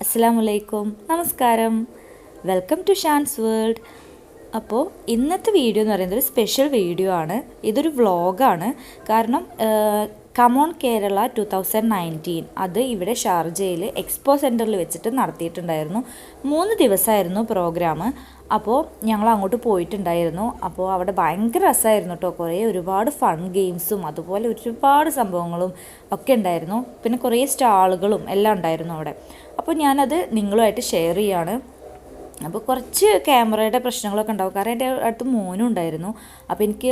അസ്സലാമലൈക്കും, നമസ്കാരം. Welcome to Shan's world. അപ്പോൾ ഇന്നത്തെ വീഡിയോ എന്ന് പറയുന്നത് ഒരു സ്പെഷ്യൽ വീഡിയോ ആണ്. ഇതൊരു വ്ളോഗാണ്. കാരണം കമോൺ കേരള 2019 അത് ഇവിടെ ഷാർജയിൽ എക്സ്പോ സെൻറ്ററിൽ വെച്ചിട്ട് നടത്തിയിട്ടുണ്ടായിരുന്നു. 3 ദിവസമായിരുന്നു പ്രോഗ്രാം. അപ്പോൾ ഞങ്ങൾ അങ്ങോട്ട് പോയിട്ടുണ്ടായിരുന്നു. അപ്പോൾ അവിടെ ഭയങ്കര രസമായിരുന്നു കേട്ടോ. ഒരുപാട് ഫൺ ഗെയിംസും അതുപോലെ ഒരുപാട് സംഭവങ്ങളും ഒക്കെ ഉണ്ടായിരുന്നു. പിന്നെ കുറേ സ്റ്റാളുകളും എല്ലാം ഉണ്ടായിരുന്നു അവിടെ. അപ്പോൾ ഞാനത് നിങ്ങളുമായിട്ട് ഷെയർ ചെയ്യാണ്. അപ്പോൾ കുറച്ച് ക്യാമറയുടെ പ്രശ്നങ്ങളൊക്കെ ഉണ്ടാവും. കാരണം എൻ്റെ അടുത്ത് മോനും ഉണ്ടായിരുന്നു. അപ്പോൾ എനിക്ക്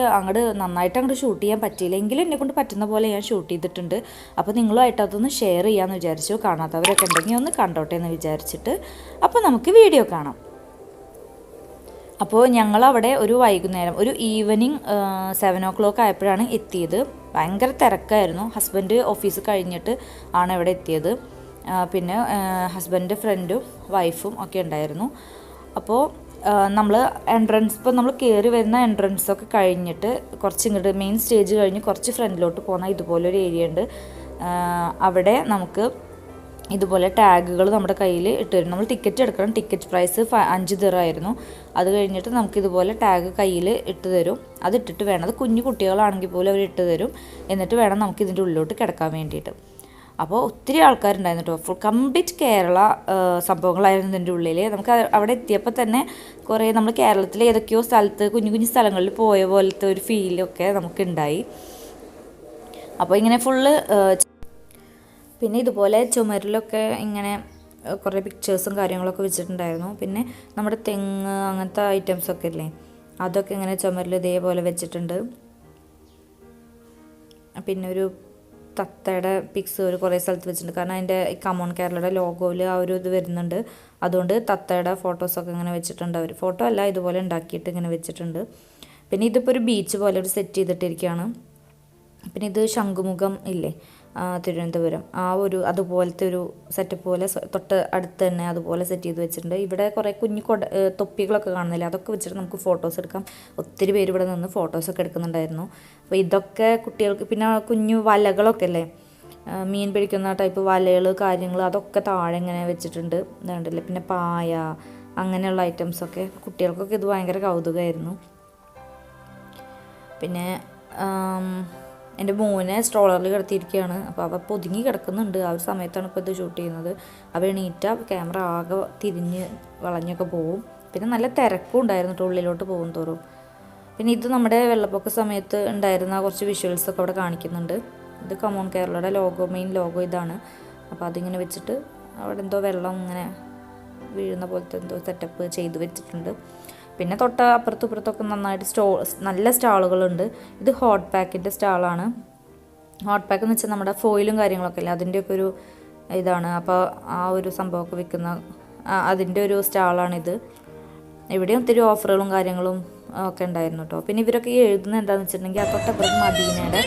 നന്നായിട്ട് ഷൂട്ട് ചെയ്യാൻ പറ്റിയില്ല. എങ്കിലും എന്നെക്കൊണ്ട് പറ്റുന്ന പോലെ ഞാൻ ഷൂട്ട് ചെയ്തിട്ടുണ്ട്. അപ്പോൾ നിങ്ങളുമായിട്ട് അതൊന്ന് ഷെയർ ചെയ്യാമെന്ന് വിചാരിച്ചു. കാണാത്തവരൊക്കെ ഉണ്ടെങ്കിൽ ഒന്ന് കണ്ടോട്ടെ എന്ന് വിചാരിച്ചിട്ട്. അപ്പോൾ നമുക്ക് വീഡിയോ കാണാം. അപ്പോൾ ഞങ്ങളവിടെ ഒരു വൈകുന്നേരം ഒരു ഈവനിങ് 7 o'clock ആയപ്പോഴാണ് എത്തിയത്. ഭയങ്കര തിരക്കായിരുന്നു. ഹസ്ബൻഡ് ഓഫീസ് കഴിഞ്ഞിട്ട് ആണ് ഇവിടെ എത്തിയത്. പിന്നെ ഹസ്ബൻഡ് ഫ്രണ്ടും വൈഫും ഒക്കെ ഉണ്ടായിരുന്നു. അപ്പോൾ നമ്മൾ ഇപ്പോൾ നമ്മൾ കയറി വരുന്ന എൻട്രൻസൊക്കെ കഴിഞ്ഞിട്ട് കുറച്ച് ഇങ്ങോട്ട് മെയിൻ സ്റ്റേജ് കഴിഞ്ഞ് കുറച്ച് ഫ്രണ്ടിലോട്ട് പോകുന്ന ഇതുപോലൊരു ഏരിയ ഉണ്ട്. അവിടെ നമുക്ക് ഇതുപോലെ ടാഗുകൾ നമ്മുടെ കയ്യിൽ ഇട്ട് തരും. നമ്മൾ ടിക്കറ്റ് എടുക്കണം. ടിക്കറ്റ് പ്രൈസ് 5 ദിർഹം ആയിരുന്നു. അത് കഴിഞ്ഞിട്ട് നമുക്കിതുപോലെ ടാഗ് കയ്യിൽ ഇട്ട് തരും. അതിട്ടിട്ട് വേണം, അത് കുഞ്ഞു കുട്ടികളാണെങ്കിൽ പോലും അവർ ഇട്ട് തരും. എന്നിട്ട് വേണം നമുക്ക് ഇതിൻ്റെ ഉള്ളിലോട്ട് കിടക്കാൻ വേണ്ടിയിട്ട്. അപ്പോൾ ഒത്തിരി ആൾക്കാരുണ്ടായിരുന്നു കേട്ടോ. ഫുൾ കംപ്ലീറ്റ് കേരള സംഭവങ്ങളായിരുന്നു ഇതിൻ്റെ ഉള്ളിൽ. നമുക്ക് അവിടെ എത്തിയപ്പോൾ തന്നെ കുറേ നമ്മൾ കേരളത്തിലെ ഏതൊക്കെയോ സ്ഥലത്ത് കുഞ്ഞു കുഞ്ഞു സ്ഥലങ്ങളിൽ പോയ പോലത്തെ ഒരു ഫീലൊക്കെ നമുക്കുണ്ടായി. അപ്പോൾ ഇങ്ങനെ ഫുള്ള് പിന്നെ ഇതുപോലെ ചുമരിലൊക്കെ ഇങ്ങനെ കുറേ പിക്ചേഴ്സും കാര്യങ്ങളൊക്കെ വെച്ചിട്ടുണ്ടായിരുന്നു. പിന്നെ നമ്മുടെ തെങ്ങ് അങ്ങനത്തെ ഐറ്റംസൊക്കെ ഇല്ലേ, അതൊക്കെ ഇങ്ങനെ ചുമരിൽ ഇതേപോലെ വെച്ചിട്ടുണ്ട്. പിന്നെ ഒരു തത്തയുടെ പിക്സ് കുറേ സ്ഥലത്ത് വെച്ചിട്ടുണ്ട്. കാരണം അതിൻ്റെ കമോൺ കേരളയുടെ ലോഗോയിൽ ആ ഒരു ഇത് വരുന്നുണ്ട്. അതുകൊണ്ട് തത്തയുടെ ഫോട്ടോസൊക്കെ ഇങ്ങനെ വെച്ചിട്ടുണ്ട്. അവർ ഫോട്ടോ അല്ല, ഇതുപോലെ ഉണ്ടാക്കിയിട്ട് ഇങ്ങനെ വെച്ചിട്ടുണ്ട്. പിന്നെ ഇതിപ്പോൾ ഒരു ബീച്ച് പോലെ ഒരു സെറ്റ് ചെയ്തിട്ടിരിക്കുകയാണ്. പിന്നെ ഇത് ശംഖുമുഖം ഇല്ലേ തിരുവനന്തപുരം, അതുപോലത്തെ ഒരു സെറ്റപ്പ് പോലെ തൊട്ട് അടുത്ത് തന്നെ അതുപോലെ സെറ്റ് ചെയ്ത് വെച്ചിട്ടുണ്ട്. ഇവിടെ കുറേ കുഞ്ഞു തൊപ്പികളൊക്കെ കാണുന്നില്ല, അതൊക്കെ വെച്ചിട്ട് നമുക്ക് ഫോട്ടോസ് എടുക്കാം. ഒത്തിരി പേര് ഇവിടെ നിന്ന് ഫോട്ടോസൊക്കെ എടുക്കുന്നുണ്ടായിരുന്നു. അപ്പോൾ ഇതൊക്കെ കുട്ടികൾക്ക്. പിന്നെ കുഞ്ഞു വലകളൊക്കെ അല്ലേ, മീൻ പിടിക്കുന്ന ടൈപ്പ് വലകൾ കാര്യങ്ങൾ അതൊക്കെ താഴെ ഇങ്ങനെ വെച്ചിട്ടുണ്ട്. ഇതുണ്ടല്ലേ. പിന്നെ പായ അങ്ങനെയുള്ള ഐറ്റംസൊക്കെ കുട്ടികൾക്കൊക്കെ ഇത് ഭയങ്കര കൗതുകമായിരുന്നു. പിന്നെ എൻ്റെ മോനെ സ്ട്രോളറിൽ കിടത്തിയിരിക്കുകയാണ്. അപ്പോൾ അവ പൊതുങ്ങി കിടക്കുന്നുണ്ട്. ആ ഒരു സമയത്താണ് ഇപ്പോൾ ഇത് ഷൂട്ട് ചെയ്യുന്നത്. അവ എണീറ്റ ക്യാമറ ആകെ തിരിഞ്ഞ് വളഞ്ഞൊക്കെ പോവും. പിന്നെ നല്ല തിരക്കും ഉണ്ടായിരുന്നു ഉള്ളിലോട്ട് പോകും തോറും. പിന്നെ ഇത് നമ്മുടെ വെള്ളപ്പൊക്ക സമയത്ത് ഉണ്ടായിരുന്ന കുറച്ച് വിഷ്വൽസൊക്കെ അവിടെ കാണിക്കുന്നുണ്ട്. ഇത് കമോൺ കേരളയുടെ മെയിൻ ലോഗോ ഇതാണ്. അപ്പോൾ അതിങ്ങനെ വെച്ചിട്ട് അവിടെ എന്തോ വെള്ളം ഇങ്ങനെ വീഴുന്ന പോലത്തെ എന്തോ സെറ്റപ്പ് ചെയ്ത് വെച്ചിട്ടുണ്ട്. പിന്നെ തൊട്ട് അപ്പുറത്തും ഇപ്പുറത്തൊക്കെ നന്നായിട്ട് നല്ല സ്റ്റാളുകളുണ്ട്. ഇത് ഹോട്ട് പാക്കിൻ്റെ സ്റ്റാളാണ്. ഹോട്ട് പാക്ക് എന്ന് വെച്ചാൽ നമ്മുടെ ഫോയിലും കാര്യങ്ങളൊക്കെ ഇല്ലേ, അതിൻ്റെയൊക്കെ ഒരു ഇതാണ്. അപ്പോൾ ആ ഒരു സംഭവമൊക്കെ വിൽക്കുന്ന അതിൻ്റെ ഒരു സ്റ്റാളാണിത്. ഇവിടെയും ഒത്തിരി ഓഫറുകളും കാര്യങ്ങളും ഒക്കെ ഉണ്ടായിരുന്നു കേട്ടോ. പിന്നെ ഇവരൊക്കെ എഴുതുന്നത് എന്താണെന്ന് വെച്ചിട്ടുണ്ടെങ്കിൽ ആ തൊട്ടപ്പുറത്ത് മദീനയുടെ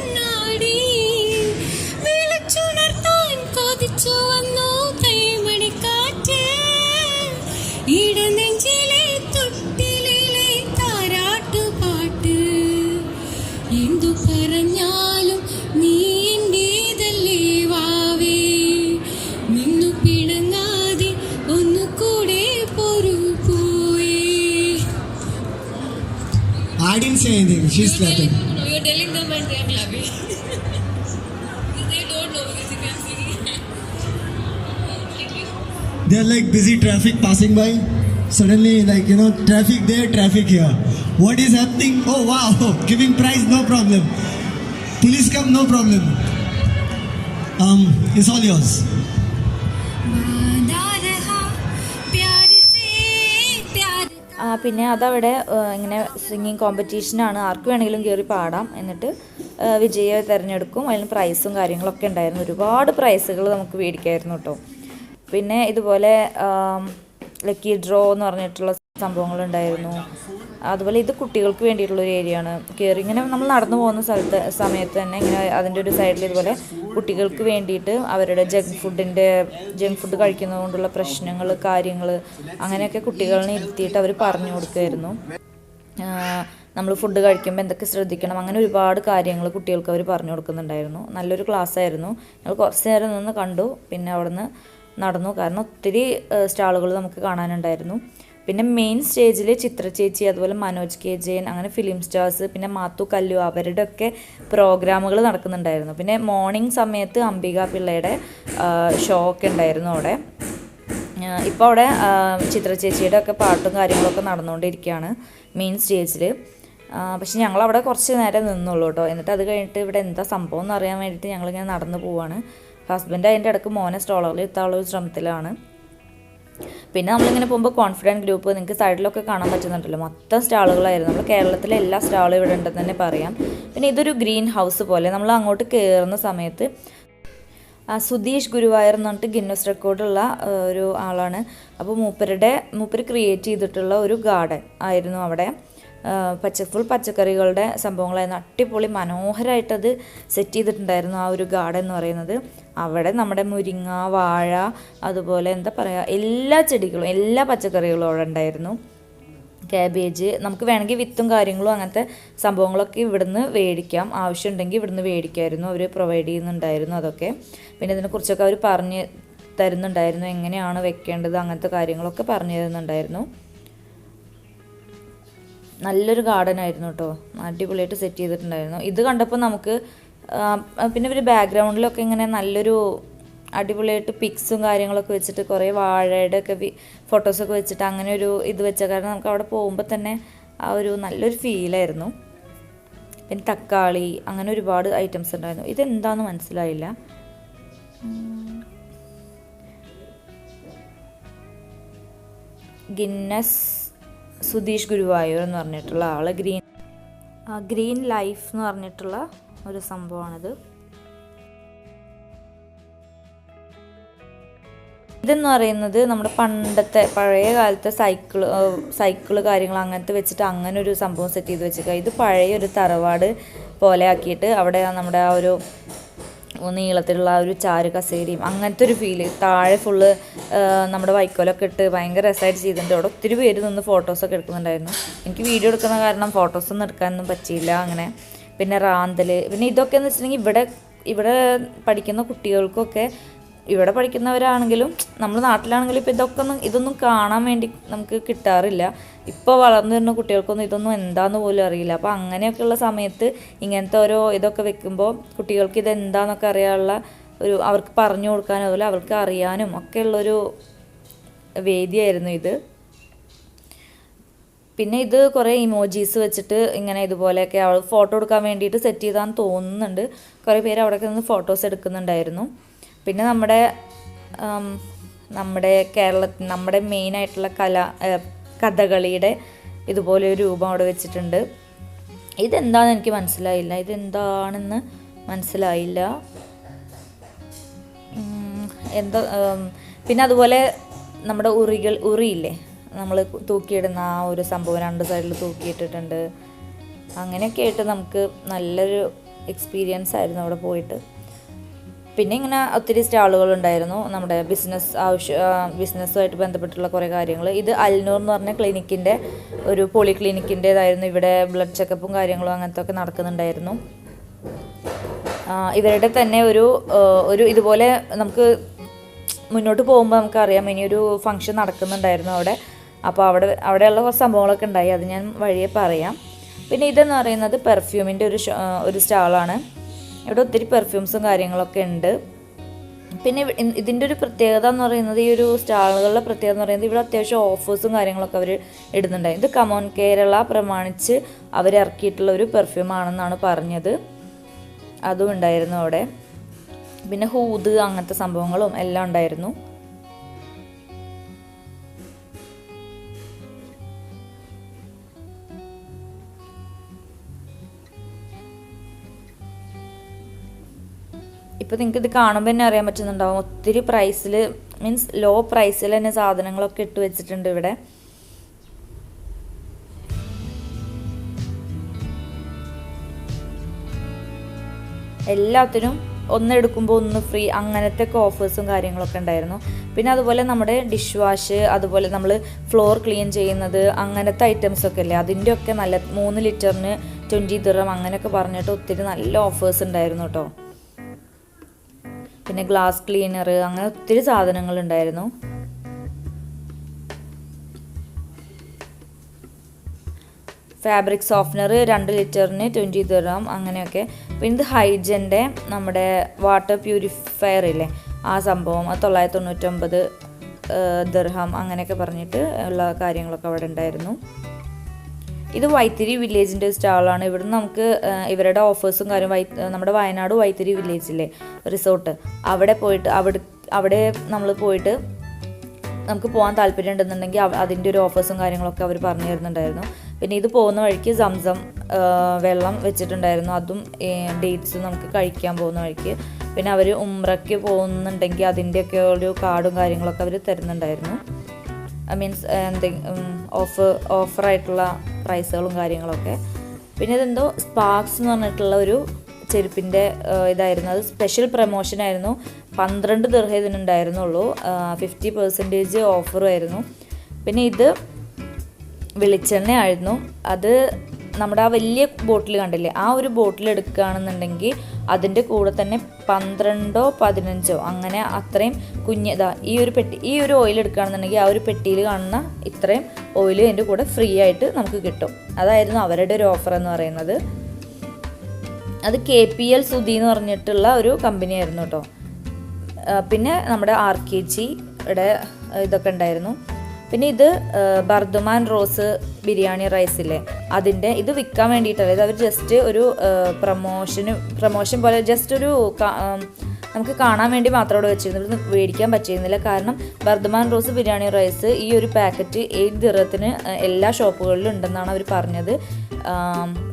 I didn't say anything. She's clapping. No, you're telling them and they're clapping. They don't know because you can see. They're like busy traffic passing by. Suddenly, traffic there, traffic here. What is happening? Oh wow, giving prize, no problem. Police come, no problem. It's all yours. പിന്നെ അതവിടെ ഇങ്ങനെ singing കോമ്പറ്റീഷനാണ്. ആർക്ക് വേണമെങ്കിലും കയറി പാടാം. എന്നിട്ട് വിജയിയെ തിരഞ്ഞെടുക്കും. അതിന് പ്രൈസും കാര്യങ്ങളൊക്കെ ഉണ്ടായിരുന്നു. ഒരുപാട് പ്രൈസുകൾ നമുക്ക് മേടിക്കായിരുന്നു കേട്ടോ. പിന്നെ ഇതുപോലെ ലക്കി ഡ്രോ എന്ന് പറഞ്ഞിട്ടുള്ള സംഭവങ്ങളുണ്ടായിരുന്നു. അതുപോലെ ഇത് കുട്ടികൾക്ക് വേണ്ടിയിട്ടുള്ളൊരു ഏരിയയാണ്. കയറി ഇങ്ങനെ നമ്മൾ നടന്നു പോകുന്ന സമയത്ത് തന്നെ ഇങ്ങനെ അതിൻ്റെ ഒരു സൈഡിൽ ഇതുപോലെ കുട്ടികൾക്ക് വേണ്ടിയിട്ട് അവരുടെ ജങ്ക് ഫുഡ് കഴിക്കുന്നത് കൊണ്ടുള്ള പ്രശ്നങ്ങൾ കാര്യങ്ങൾ അങ്ങനെയൊക്കെ കുട്ടികളെ ഇരുത്തിയിട്ട് അവർ പറഞ്ഞു കൊടുക്കുമായിരുന്നു. നമ്മൾ ഫുഡ് കഴിക്കുമ്പോൾ എന്തൊക്കെ ശ്രദ്ധിക്കണം, അങ്ങനെ ഒരുപാട് കാര്യങ്ങൾ കുട്ടികൾക്ക് അവർ പറഞ്ഞു കൊടുക്കുന്നുണ്ടായിരുന്നു. നല്ലൊരു ക്ലാസ് ആയിരുന്നു. ഞങ്ങൾ കുറച്ച് നേരം നിന്ന് കണ്ടു. പിന്നെ അവിടുന്ന് നടന്നു. കാരണം ഒത്തിരി സ്റ്റാളുകൾ നമുക്ക് കാണാനുണ്ടായിരുന്നു. പിന്നെ മെയിൻ സ്റ്റേജിൽ ചിത്ര ചേച്ചി, അതുപോലെ മനോജ് കെ ജയൻ, അങ്ങനെ ഫിലിം സ്റ്റാർസ്, പിന്നെ മാത്തു കല്ലു, അവരുടെ ഒക്കെ പ്രോഗ്രാമുകൾ നടക്കുന്നുണ്ടായിരുന്നു. പിന്നെ മോർണിംഗ് സമയത്ത് അംബിക പിള്ളയുടെ ഷോ ഒക്കെ ഉണ്ടായിരുന്നു അവിടെ. ഇപ്പോൾ അവിടെ ചിത്ര ചേച്ചിയുടെ ഒക്കെ പാട്ടും കാര്യങ്ങളൊക്കെ നടന്നുകൊണ്ടിരിക്കുകയാണ് മെയിൻ സ്റ്റേജിൽ. പക്ഷെ ഞങ്ങളവിടെ കുറച്ച് നേരം നിന്നുള്ളൂ കേട്ടോ. എന്നിട്ട് അത് കഴിഞ്ഞിട്ട് ഇവിടെ എന്താ സംഭവം എന്ന് അറിയാൻ വേണ്ടിയിട്ട് ഞങ്ങളിങ്ങനെ നടന്നു പോവാണ്. ഹസ്ബൻഡ് അതിൻ്റെ ഇടയ്ക്ക് മോനെ സ്റ്റോളറിൽ എത്താനുള്ള ഒരു ശ്രമത്തിലാണ്. പിന്നെ നമ്മളിങ്ങനെ പോകുമ്പോൾ കോൺഫിഡൻറ്റ് ഗ്രൂപ്പ് നിങ്ങൾക്ക് സൈഡിലൊക്കെ കാണാൻ പറ്റുന്നുണ്ടല്ലോ, മൊത്തം സ്റ്റാളുകളായിരുന്നു. നമ്മൾ കേരളത്തിലെ എല്ലാ സ്റ്റാളും ഇവിടെ ഉണ്ടെന്ന് തന്നെ പറയാം. പിന്നെ ഇതൊരു ഗ്രീൻ ഹൗസ് പോലെ. നമ്മൾ അങ്ങോട്ട് കയറുന്ന സമയത്ത് സുധീഷ് ഗുരുവായൂർ എന്ന് പറഞ്ഞിട്ട് ഗിന്നസ് റെക്കോർഡുള്ള ഒരു ആളാണ്. അപ്പോൾ മൂപ്പര് ക്രിയേറ്റ് ചെയ്തിട്ടുള്ള ഒരു ഗാർഡൻ ആയിരുന്നു അവിടെ. ഫുൾ പച്ചക്കറികളുടെ സംഭവങ്ങളായിരുന്നു. അടിപൊളി മനോഹരമായിട്ടത് സെറ്റ് ചെയ്തിട്ടുണ്ടായിരുന്നു ആ ഒരു ഗാർഡൻ എന്ന് പറയുന്നത്. അവിടെ നമ്മുടെ മുരിങ്ങ, വാഴ, അതുപോലെ എന്താ പറയുക, എല്ലാ ചെടികളും എല്ലാ പച്ചക്കറികളും അവിടെ ഉണ്ടായിരുന്നു. ക്യാബേജ്, നമുക്ക് വേണമെങ്കിൽ വിത്തും കാര്യങ്ങളും അങ്ങനത്തെ സംഭവങ്ങളൊക്കെ ഇവിടുന്ന് മേടിക്കാം. ആവശ്യമുണ്ടെങ്കിൽ ഇവിടുന്ന് മേടിക്കായിരുന്നു. അവർ പ്രൊവൈഡ് ചെയ്യുന്നുണ്ടായിരുന്നു അതൊക്കെ. പിന്നെ ഇതിനെക്കുറിച്ചൊക്കെ അവർ പറഞ്ഞ് തരുന്നുണ്ടായിരുന്നു, എങ്ങനെയാണ് വെക്കേണ്ടത് അങ്ങനത്തെ കാര്യങ്ങളൊക്കെ പറഞ്ഞു തരുന്നുണ്ടായിരുന്നു. നല്ലൊരു ഗാർഡൻ ആയിരുന്നു കേട്ടോ, അടിപൊളിയായിട്ട് സെറ്റ് ചെയ്തിട്ടുണ്ടായിരുന്നു. ഇത് കണ്ടപ്പോൾ നമുക്ക് പിന്നെ ഒരു ബാക്ക്ഗ്രൗണ്ടിലൊക്കെ ഇങ്ങനെ നല്ലൊരു അടിപൊളിയായിട്ട് പിക്സും കാര്യങ്ങളൊക്കെ വെച്ചിട്ട് കുറേ വാഴയുടെ ഒക്കെ ഫോട്ടോസൊക്കെ വെച്ചിട്ട് അങ്ങനെ ഒരു ഇത് വെച്ച കാരണം നമുക്ക് അവിടെ പോകുമ്പോൾ തന്നെ ആ ഒരു നല്ലൊരു ഫീലായിരുന്നു. പിന്നെ തക്കാളി, അങ്ങനെ ഒരുപാട് ഐറ്റംസ് ഉണ്ടായിരുന്നു. ഇതെന്താണെന്ന് മനസ്സിലായില്ല. ഗിന്നസ് സുധീഷ് ഗുരുവായൂർ എന്ന് പറഞ്ഞിട്ടുള്ള ആൾ ഗ്രീൻ ലൈഫ് എന്ന് പറഞ്ഞിട്ടുള്ള ഒരു സംഭവമാണിത്. ഇതെന്ന് പറയുന്നത് നമ്മുടെ പഴയ കാലത്തെ സൈക്കിള് കാര്യങ്ങൾ അങ്ങനത്തെ വെച്ചിട്ട് അങ്ങനെ ഒരു സംഭവം സെറ്റ് ചെയ്ത് വെച്ചേക്കുക. ഇത് പഴയ ഒരു തറവാട് പോലെ ആക്കിയിട്ട് അവിടെ നമ്മുടെ ആ ഒരു നീളത്തിലുള്ള ആ ഒരു ചാരു കസേരയും അങ്ങനത്തെ ഒരു ഫീല്, താഴെ ഫുള്ള് നമ്മുടെ വൈക്കോലൊക്കെ ഇട്ട് ഭയങ്കര രസമായിട്ട് ചെയ്തിട്ടുണ്ട്. അവിടെ ഒത്തിരി പേര് നിന്ന് ഫോട്ടോസൊക്കെ എടുക്കുന്നുണ്ടായിരുന്നു. എനിക്ക് വീഡിയോ എടുക്കുന്ന കാരണം ഫോട്ടോസൊന്നും എടുക്കാനൊന്നും പറ്റിയില്ല അങ്ങനെ. പിന്നെ റാന്തൽ, പിന്നെ ഇതൊക്കെ എന്ന് വെച്ചിട്ടുണ്ടെങ്കിൽ ഇവിടെ പഠിക്കുന്ന കുട്ടികൾക്കൊക്കെ, ഇവിടെ പഠിക്കുന്നവരാണെങ്കിലും നമ്മൾ നാട്ടിലാണെങ്കിലും ഇപ്പോൾ ഇതൊന്നും കാണാൻ വേണ്ടി നമുക്ക് കിട്ടാറില്ല. ഇപ്പോൾ വളർന്നു വരുന്ന കുട്ടികൾക്കൊന്നും ഇതൊന്നും എന്താണെന്ന് പോലും അറിയില്ല. അപ്പോൾ അങ്ങനെയൊക്കെയുള്ള സമയത്ത് ഇങ്ങനത്തെ ഓരോ ഇതൊക്കെ വെക്കുമ്പോൾ കുട്ടികൾക്ക് ഇതെന്താണെന്നൊക്കെ അറിയാനുള്ള അവർക്ക് പറഞ്ഞു കൊടുക്കാനും അതുപോലെ അവർക്ക് അറിയാനും ഒക്കെയുള്ളൊരു വേദിയായിരുന്നു ഇത്. പിന്നെ ഇത് കുറേ ഇമോജീസ് വെച്ചിട്ട് ഇങ്ങനെ ഇതുപോലെയൊക്കെ അവൾ ഫോട്ടോ എടുക്കാൻ വേണ്ടിയിട്ട് സെറ്റ് ചെയ്താന്ന് തോന്നുന്നുണ്ട്. കുറേ പേര് അവിടെയൊക്കെ നിന്ന് ഫോട്ടോസ് എടുക്കുന്നുണ്ടായിരുന്നു. പിന്നെ നമ്മുടെ കേരളത്തിൽ നമ്മുടെ മെയിനായിട്ടുള്ള കഥകളിയുടെ ഇതുപോലെ ഒരു രൂപം അവിടെ വെച്ചിട്ടുണ്ട്. ഇതെന്താണെന്ന് എനിക്ക് മനസ്സിലായില്ല. പിന്നെ അതുപോലെ നമ്മുടെ ഉറിയില്ലേ, നമ്മൾ തൂക്കിയിടുന്ന ആ ഒരു സംഭവം 2 സൈഡിൽ തൂക്കിയിട്ടിട്ടുണ്ട്. അങ്ങനെയൊക്കെ ആയിട്ട് നമുക്ക് നല്ലൊരു എക്സ്പീരിയൻസ് ആയിരുന്നു അവിടെ പോയിട്ട്. പിന്നെ ഇങ്ങനെ ഒത്തിരി സ്റ്റാളുകളുണ്ടായിരുന്നു, നമ്മുടെ ബിസിനസ്സുമായിട്ട് ബന്ധപ്പെട്ടുള്ള കുറേ കാര്യങ്ങൾ. ഇത് അൽനൂർ എന്ന് പറഞ്ഞ ക്ലിനിക്കിൻ്റെ ഒരു പോളിക്ലിനിക്കിൻ്റേതായിരുന്നു. ഇവിടെ ബ്ലഡ് ചെക്കപ്പും കാര്യങ്ങളും അങ്ങനത്തെ ഒക്കെ നടക്കുന്നുണ്ടായിരുന്നു. ഇവരുടെ തന്നെ ഒരു ഇതുപോലെ നമുക്ക് മുന്നോട്ട് പോകുമ്പോൾ നമുക്കറിയാം ഇനിയൊരു ഫംഗ്ഷൻ നടക്കുന്നുണ്ടായിരുന്നു അവിടെ. അപ്പോൾ അവിടെയുള്ള കുറച്ച് സംഭവങ്ങളൊക്കെ ഉണ്ടായി, അത് ഞാൻ വഴിയെ പറയാം. പിന്നെ ഇതെന്ന് പറയുന്നത് പെർഫ്യൂമിൻ്റെ ഒരു സ്റ്റാളാണ്. ഇവിടെ ഒത്തിരി പെർഫ്യൂംസും കാര്യങ്ങളൊക്കെ ഉണ്ട്. പിന്നെ ഇതിൻ്റെ ഒരു പ്രത്യേകത എന്ന് പറയുന്നത്, ഈ ഒരു സ്റ്റാളുകളുടെ പ്രത്യേകത എന്ന് പറയുന്നത് ഇവിടെ അത്യാവശ്യം ഓഫേഴ്സും കാര്യങ്ങളൊക്കെ അവർ ഇടുന്നുണ്ടായി. ഇത് കമോൺ കേരള പ്രമാണിച്ച് അവരിറക്കിയിട്ടുള്ള ഒരു പെർഫ്യൂമാണെന്നാണ് പറഞ്ഞത്. അതും ഉണ്ടായിരുന്നു അവിടെ. പിന്നെ ഹൂദ് അങ്ങനത്തെ സംഭവങ്ങളും എല്ലാം ഉണ്ടായിരുന്നു. ഇപ്പോൾ നിങ്ങൾക്ക് ഇത് കാണുമ്പോൾ തന്നെ അറിയാൻ പറ്റുന്നുണ്ടാവും, ഒത്തിരി പ്രൈസിൽ, മീൻസ് ലോ പ്രൈസിൽ തന്നെ സാധനങ്ങളൊക്കെ ഇട്ട് വെച്ചിട്ടുണ്ട് ഇവിടെ. എല്ലാത്തിനും ഒന്നെടുക്കുമ്പോൾ ഒന്ന് ഫ്രീ, അങ്ങനത്തെ ഒക്കെ ഓഫേഴ്സും കാര്യങ്ങളൊക്കെ ഉണ്ടായിരുന്നു. പിന്നെ അതുപോലെ നമ്മുടെ ഡിഷ് വാഷ്, അതുപോലെ നമ്മൾ ഫ്ലോർ ക്ലീൻ ചെയ്യുന്നത്, അങ്ങനത്തെ ഐറ്റംസൊക്കെ അല്ലേ, അതിൻ്റെയൊക്കെ നല്ല 3 ലിറ്ററിന് 20 ദിർഹം അങ്ങനെയൊക്കെ പറഞ്ഞിട്ട് ഒത്തിരി നല്ല ഓഫേഴ്സ് ഉണ്ടായിരുന്നു കേട്ടോ. പിന്നെ ഗ്ലാസ് ക്ലീനർ, അങ്ങനെ ഒത്തിരി സാധനങ്ങളുണ്ടായിരുന്നു. ഫാബ്രിക് സോഫ്റ്റ്നർ 2 ലിറ്ററിന് 20 ദിർഹം അങ്ങനെയൊക്കെ. പിന്നെ ഇത് ഹൈജൻ്റെ നമ്മുടെ വാട്ടർ പ്യൂരിഫയർ ഇല്ലേ, ആ സംഭവം, അത് 999 ദിർഹം അങ്ങനെയൊക്കെ പറഞ്ഞിട്ട് ഉള്ള കാര്യങ്ങളൊക്കെ അവിടെ ഉണ്ടായിരുന്നു. ഇത് വൈത്തിരി വില്ലേജിൻ്റെ സ്റ്റാളാണ്. ഇവിടുന്ന് നമുക്ക് ഇവരുടെ ഓഫേഴ്സും കാര്യം നമ്മുടെ വയനാട് വൈത്തിരി വില്ലേജിലെ റിസോർട്ട് അവിടെ നമ്മൾ പോയിട്ട് നമുക്ക് പോകാൻ താല്പര്യം ഉണ്ടെന്നുണ്ടെങ്കിൽ അതിൻ്റെ ഒരു ഓഫേഴ്സും കാര്യങ്ങളൊക്കെ അവർ പറഞ്ഞു തരുന്നുണ്ടായിരുന്നു. പിന്നെ ഇത് പോകുന്ന വഴിക്ക് സംസം വെള്ളം വെച്ചിട്ടുണ്ടായിരുന്നു, അതും ഡേറ്റ്സും നമുക്ക് കഴിക്കാൻ പോകുന്ന വഴിക്ക്. പിന്നെ അവർ ഉംറയ്ക്ക് പോകുന്നുണ്ടെങ്കിൽ അതിൻ്റെയൊക്കെ ഒരു കാർഡും കാര്യങ്ങളൊക്കെ അവർ തരുന്നുണ്ടായിരുന്നു. മീൻസ് ഓഫറായിട്ടുള്ള പ്രൈസുകളും കാര്യങ്ങളൊക്കെ. പിന്നെ ഇതെന്തോ സ്പാർക്സ് എന്ന് പറഞ്ഞിട്ടുള്ള ഒരു ചെരുപ്പിൻ്റെ ഇതായിരുന്നു. അത് സ്പെഷ്യൽ പ്രമോഷനായിരുന്നു. 12 ദിർഹം ഇതിനുണ്ടായിരുന്നുള്ളൂ. 50% ഓഫറും ആയിരുന്നു. പിന്നെ ഇത് വെളിച്ചെണ്ണയായിരുന്നു. അത് നമ്മുടെ ആ വലിയ ബോട്ടിൽ കണ്ടില്ലേ, ആ ഒരു ബോട്ടിൽ എടുക്കുകയാണെന്നുണ്ടെങ്കിൽ അതിൻ്റെ കൂടെ തന്നെ 12 15 അങ്ങനെ അത്രയും ഈ ഒരു ഓയിൽ എടുക്കുകയാണെന്നുണ്ടെങ്കിൽ ആ ഒരു പെട്ടിയിൽ കാണുന്ന ഇത്രയും ഓയിൽ അതിൻ്റെ കൂടെ ഫ്രീ ആയിട്ട് നമുക്ക് കിട്ടും. അതായിരുന്നു അവരുടെ ഒരു ഓഫർ എന്ന് പറയുന്നത്. അത് KPL സുധി എന്ന് പറഞ്ഞിട്ടുള്ള ഒരു കമ്പനി ആയിരുന്നു കേട്ടോ. പിന്നെ നമ്മുടെ RKGയുടെ ഇതൊക്കെ ഉണ്ടായിരുന്നു. പിന്നെ ഇത് ബർദുമാൻ റോസ് ബിരിയാണി റൈസില്ലേ, അതിൻ്റെ ഇത് വിൽക്കാൻ വേണ്ടിയിട്ടല്ല, ഇത് അവർ ജസ്റ്റ് ഒരു പ്രമോഷൻ പോലെ ജസ്റ്റ് ഒരു നമുക്ക് കാണാൻ വേണ്ടി മാത്രം അവിടെ വെച്ചിരുന്നു. ഇത് മേടിക്കാൻ പറ്റിയിരുന്നില്ല. കാരണം ബർദുമാൻ റോസ് ബിരിയാണി റൈസ് ഈ ഒരു പാക്കറ്റ് 8 ദിർഹത്തിന് എല്ലാ ഷോപ്പുകളിലും ഉണ്ടെന്നാണ് അവർ പറഞ്ഞത്.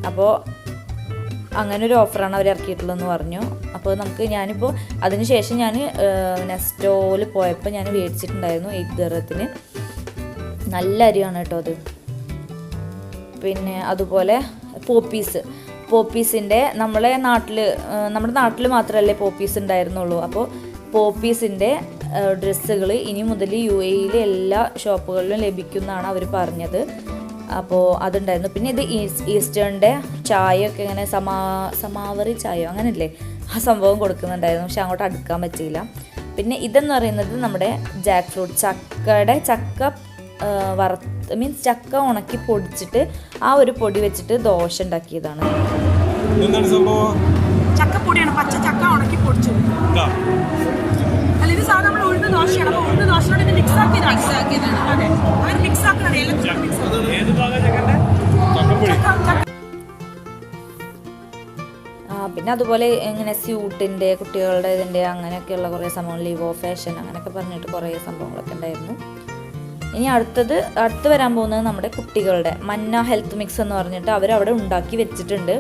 അപ്പോൾ അങ്ങനെ ഒരു ഓഫറാണ് അവർ ഇറക്കിയിട്ടുള്ളതെന്ന് പറഞ്ഞു. അപ്പോൾ ഞാനിപ്പോൾ അതിന് ശേഷം ഞാൻ നെസ്റ്റോയിൽ പോയപ്പോൾ ഞാൻ മേടിച്ചിട്ടുണ്ടായിരുന്നു 8 ദിർഹത്തിന്. നല്ല അരിയാണ് കേട്ടോ അത്. പിന്നെ അതുപോലെ പോപ്പീസിൻ്റെ നമ്മുടെ നാട്ടിൽ മാത്രമല്ലേ പോപ്പീസ് ഉണ്ടായിരുന്നുള്ളൂ. അപ്പോൾ പോപ്പീസിൻ്റെ ഡ്രസ്സുകൾ ഇനി മുതൽ UAEയിൽ എല്ലാ ഷോപ്പുകളിലും ലഭിക്കുമെന്നാണ് അവർ പറഞ്ഞത്. അപ്പോൾ അതുണ്ടായിരുന്നു. പിന്നെ ഇത് ഈസ്റ്റേണിൻ്റെ ചായയൊക്കെ ഇങ്ങനെ സമാവറി ചായ അങ്ങനെയല്ലേ, ആ സംഭവം കൊടുക്കുന്നുണ്ടായിരുന്നു. പക്ഷെ അങ്ങോട്ട് അടുക്കാൻ പറ്റിയില്ല. പിന്നെ ഇതെന്ന് പറയുന്നത് നമ്മുടെ ജാക്ക് ഫ്രൂട്ട് ചക്ക മീൻസ് ചക്ക ഉണക്കി പൊടിച്ചിട്ട് ആ ഒരു പൊടി വെച്ചിട്ട് ദോശ ഉണ്ടാക്കിയതാണ്. ചക്കപ്പൊടിയാണ്, പച്ച ചക്ക ഉണക്കി പൊടിച്ചു. അല്ല, ഇത് സാധാരണ നമ്മൾ ഉഴുന്ന ദോശയാണ്. അപ്പോൾ ഉഴുന്ന ദോശയോട് ഇത് മിക്സ് ആക്കിയതാണ്. അതെ, അവർ മിക്സ് ആക്കുന്നതാണ്. പിന്നെ അതുപോലെ ഇങ്ങനെ സ്യൂട്ടിൻ്റെ കുട്ടികളുടെ ഇതിൻ്റെ അങ്ങനെയൊക്കെയുള്ള കുറേ സംഭവങ്ങൾ, ലിവോ ഫാഷൻ അങ്ങനെയൊക്കെ പറഞ്ഞിട്ട് കുറേ സംഭവങ്ങളൊക്കെ ഉണ്ടായിരുന്നു. ഇനി അടുത്ത് വരാൻ പോകുന്നത് നമ്മുടെ കുട്ടികളുടെ മന്ന ഹെൽത്ത് മിക്സ് എന്ന് പറഞ്ഞിട്ട് അവരവിടെ ഉണ്ടാക്കി വെച്ചിട്ടുണ്ട്.